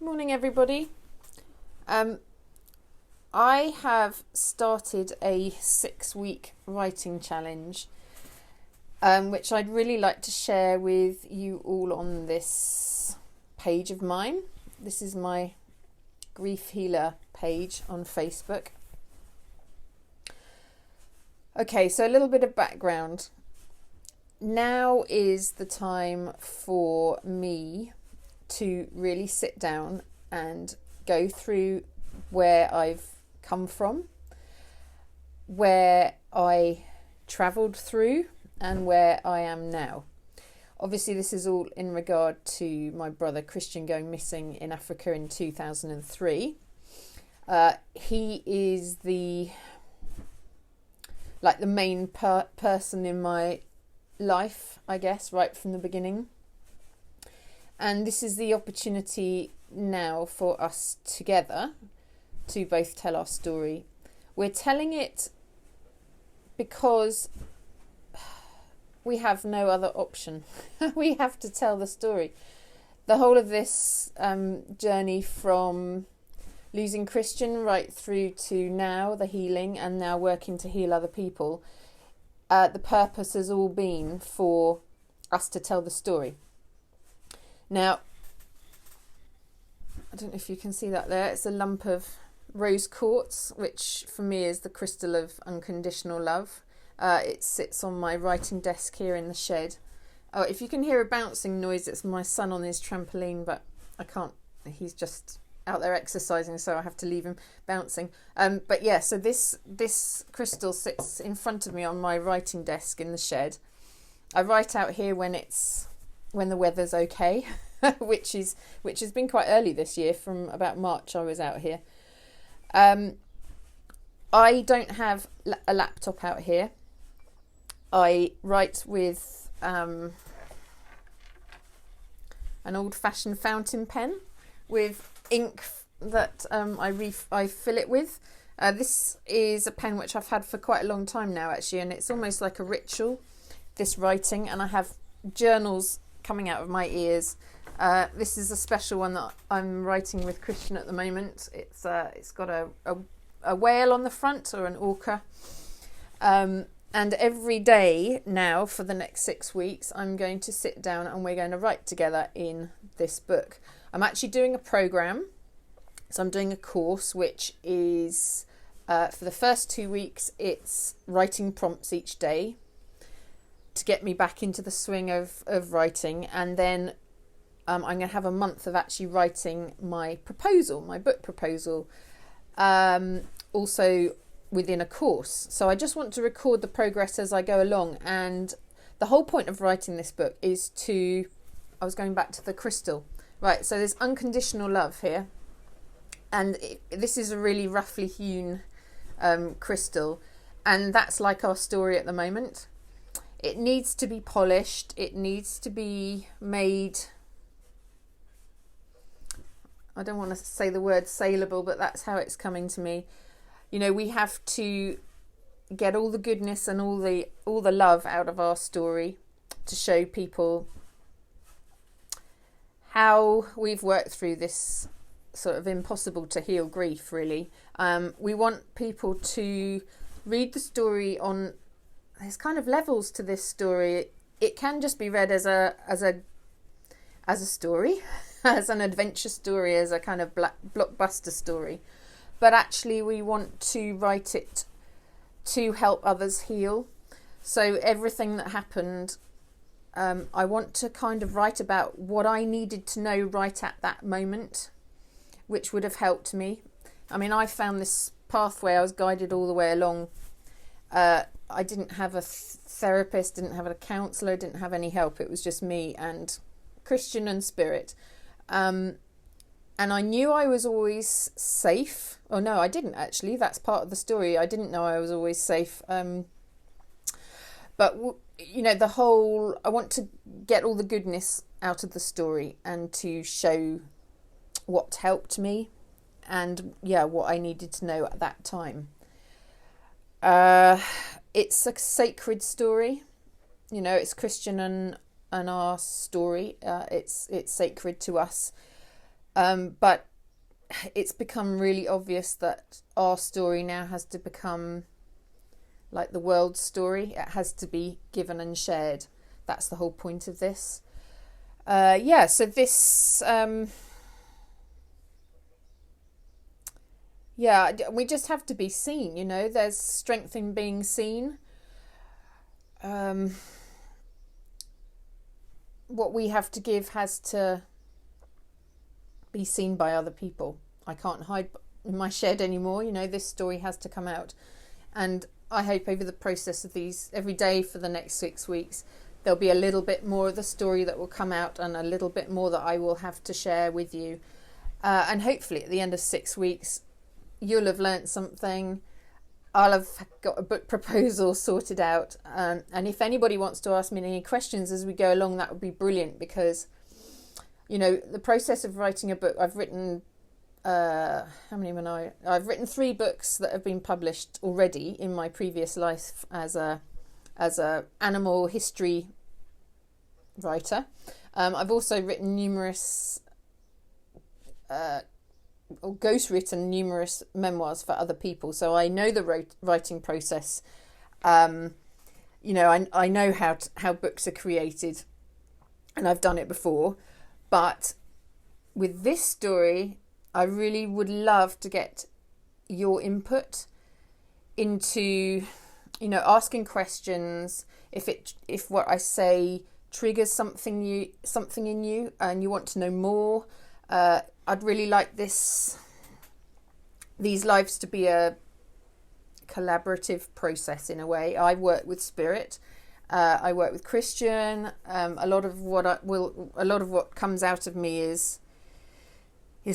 Morning, everybody. I have started a 6-week writing challenge, which I'd really like to share with you all on this page of mine. This is my Grief Healer page on Facebook. Okay, so a little bit of background. Now is the time for me to really sit down and go through where I've come from, where I travelled through, and where I am now. Obviously, this is all in regard to my brother Christian going missing in Africa in 2003. He is the main person in my life, I guess, right from the beginning. And this is the opportunity now for us together to both tell our story. We're telling it because we have no other option. We have to tell the story. The whole of this journey from losing Christian right through to now, the healing, and now working to heal other people, the purpose has all been for us to tell the story. Now, I don't know if you can see that there. It's a lump of rose quartz, which for me is the crystal of unconditional love. It sits on my writing desk here in the shed. Oh, if you can hear a bouncing noise, it's my son on his trampoline, but I can't. He's just out there exercising, so I have to leave him bouncing. But yeah, so this crystal sits in front of me on my writing desk in the shed. I write out here when the weather's okay, which has been quite early this year. From about March I was out here. I don't have a laptop out here. I write with an old-fashioned fountain pen with ink that I fill it with. This is a pen which I've had for quite a long time now, actually, and it's almost like a ritual, this writing, and I have journals coming out of my ears. This is a special one that I'm writing with Christian at the moment. It's got a whale on the front, or an orca. And every day now for the next 6 weeks, I'm going to sit down and we're going to write together in this book. I'm actually doing a program. So I'm doing a course which is, for the first 2 weeks, it's writing prompts each day to get me back into the swing of writing. And then I'm going to have a month of actually writing my book proposal, also within a course. So I just want to record the progress as I go along. And the whole point of writing this book is I was going back to the crystal. Right, so there's unconditional love here. And this is a really roughly hewn crystal. And that's like our story at the moment. It needs to be polished. It needs to be made, I don't want to say the word saleable, but that's how it's coming to me. You know, we have to get all the goodness and all the love out of our story to show people how we've worked through this sort of impossible to heal grief, really. We want people to read the story on, there's kind of levels to this story. It can just be read as a story, as an adventure story, as a kind of blockbuster story. But actually we want to write it to help others heal. So everything that happened, I want to kind of write about what I needed to know right at that moment, which would have helped me. I mean, I found this pathway, I was guided all the way along. I didn't have a therapist, didn't have a counsellor, didn't have any help. It was just me and Christian and Spirit. And I knew I was always safe. Oh, no, I didn't actually. That's part of the story. I didn't know I was always safe. But, you know, I want to get all the goodness out of the story and to show what helped me and, what I needed to know at that time. It's a sacred story. You know, it's Christian and our story. It's sacred to us. But it's become really obvious that our story now has to become like the world's story. It has to be given and shared. That's the whole point of this. So this... we just have to be seen, you know. There's strength in being seen. What we have to give has to be seen by other people. I can't hide in my shed anymore, you know. This story has to come out. And I hope over the process of these, every day for the next 6 weeks, there'll be a little bit more of the story that will come out, and a little bit more that I will have to share with you. And hopefully at the end of 6 weeks, you'll have learnt something. I'll have got a book proposal sorted out. And if anybody wants to ask me any questions as we go along, that would be brilliant, because, you know, the process of writing a book, I've written, I've written 3 books that have been published already in my previous life as a animal history writer. I've also written numerous or ghostwritten numerous memoirs for other people, so I know the writing process. You know, I know how books are created, and I've done it before. But with this story, I really would love to get your input into, you know, asking questions. If what I say triggers something in you, and you want to know more, I'd really like these lives to be a collaborative process in a way. I work with Spirit, I work with Christian. A lot of what comes out of me is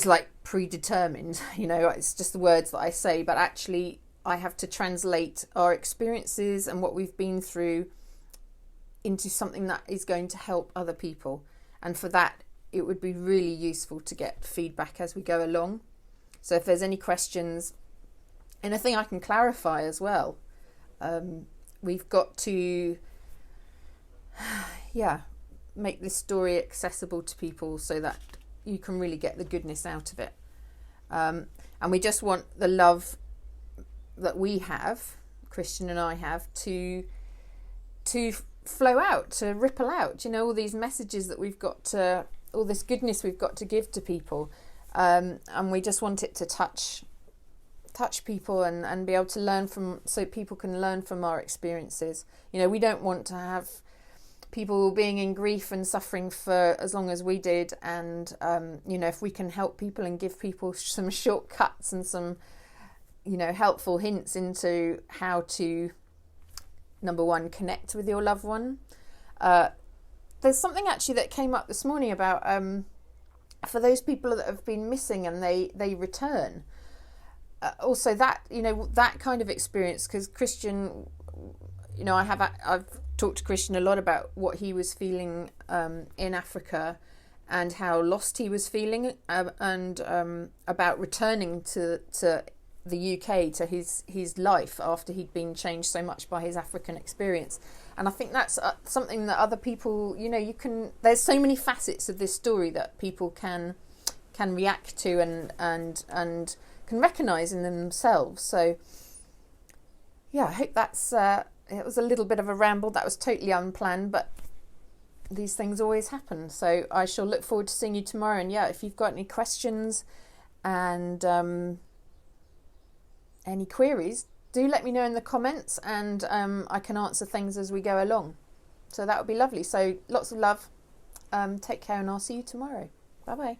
like predetermined. You know, it's just the words that I say, but actually I have to translate our experiences and what we've been through into something that is going to help other people. And for that, it would be really useful to get feedback as we go along. So if there's any questions, anything I can clarify as well, we've got to, make this story accessible to people so that you can really get the goodness out of it. And we just want the love that we have, Christian and I have, to flow out, to ripple out. You know, all these messages that we've got to, all this goodness we've got to give to people, and we just want it to touch people and be able to learn from, so people can learn from our experiences. You know, we don't want to have people being in grief and suffering for as long as we did, and you know, if we can help people and give people some shortcuts and some, you know, helpful hints into how to, number one, connect with your loved one. There's something actually that came up this morning about for those people that have been missing and they return. Also, that, you know, that kind of experience, because Christian, you know, I've talked to Christian a lot about what he was feeling in Africa and how lost he was feeling, and about returning to the UK, to his life after he'd been changed so much by his African experience. And I think that's something that other people, you know, there's so many facets of this story that people can react to and can recognise in themselves. So yeah, I hope that's it was a little bit of a ramble. That was totally unplanned, but these things always happen. So I shall look forward to seeing you tomorrow. And yeah, if you've got any questions and any queries, do let me know in the comments, and I can answer things as we go along. So that would be lovely. So lots of love. Take care, and I'll see you tomorrow. Bye bye.